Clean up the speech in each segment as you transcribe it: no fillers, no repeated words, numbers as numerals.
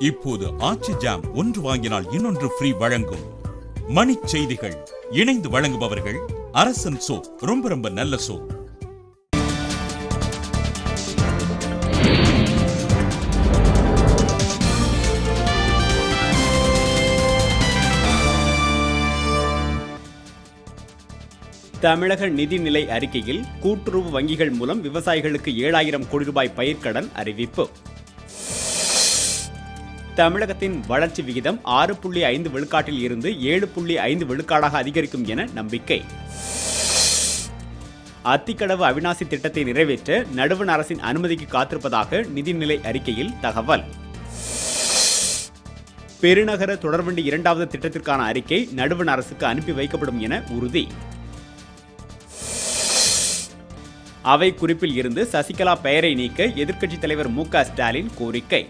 இப்போது ஆச்சி ஜாம் ஒன்று வாங்கினால் இன்னொன்று ஃப்ரீ வழங்கும். மணிச் செய்திகள் இணைந்து வழங்குபவர்கள் அரசன் சோப், ரொம்ப ரொம்ப நல்ல சோப். தமிழக நிதிநிலை அறிக்கையில் கூட்டுறவு வங்கிகள் மூலம் விவசாயிகளுக்கு 7000 கோடி ரூபாய் பயிர்க்கடன் அறிவிப்பு. தமிழகத்தின் வளர்ச்சி விகிதம் 6.5 விழுக்காட்டில் இருந்து 7.5 விழுக்காடாக அதிகரிக்கும் என நம்பிக்கை. அத்திக்கடவு அவிநாசி திட்டத்தை நிறைவேற்ற நடுவண் அரசின் அனுமதிக்கு காத்திருப்பதாக நிதிநிலை அறிக்கையில் தகவல். பெருநகர தொடர்வண்டி 2வது திட்டத்திற்கான அறிக்கை நடுவண் அரசுக்கு அனுப்பி வைக்கப்படும் என உறுதி. அவை குறிப்பில் இருந்து சசிகலா பெயரை நீக்க எதிர்க்கட்சித் தலைவர் மு.க. ஸ்டாலின் கோரிக்கை.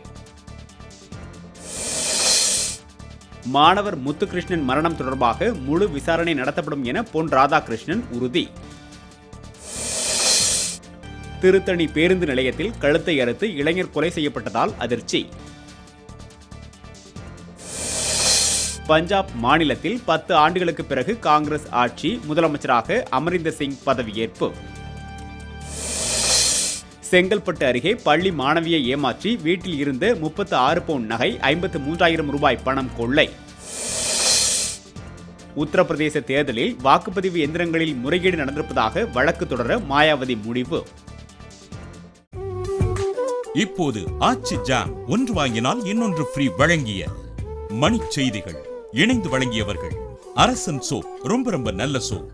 மாணவர் முத்துகிருஷ்ணன் மரணம் தொடர்பாக முழு விசாரணை நடத்தப்படும் என பொன் ராதாகிருஷ்ணன் உறுதி. திருத்தணி பேருந்து நிலையத்தில் கழுத்தை அறுத்து இளைஞர் கொலை செய்யப்பட்டதால் அதிர்ச்சி. பஞ்சாப் மாநிலத்தில் 10 ஆண்டுகளுக்கு பிறகு காங்கிரஸ் ஆட்சி, முதலமைச்சராக அமரிந்தர் சிங் பதவியேற்பு. செங்கல்பட்டு அருகே பள்ளி மாணவியை ஏமாற்றி வீட்டில் இருந்த 36 பவுன் நகை, 53,000 ரூபாய் பணம் கொள்ளை. உத்தரப்பிரதேச தேர்தலில் வாக்குப்பதிவு எந்திரங்களில் முறைகேடு நடந்திருப்பதாக வழக்கு தொடர மாயாவதி முடிவு. இப்போது ஆச்சி ஜாம் ஒன்று வாங்கினால் இன்னொன்று ஃப்ரீ வழங்கிய மணிச் செய்திகள் இணைந்து வழங்கியவர்கள் அரசன் சோப், ரொம்ப ரொம்ப நல்ல சோப்.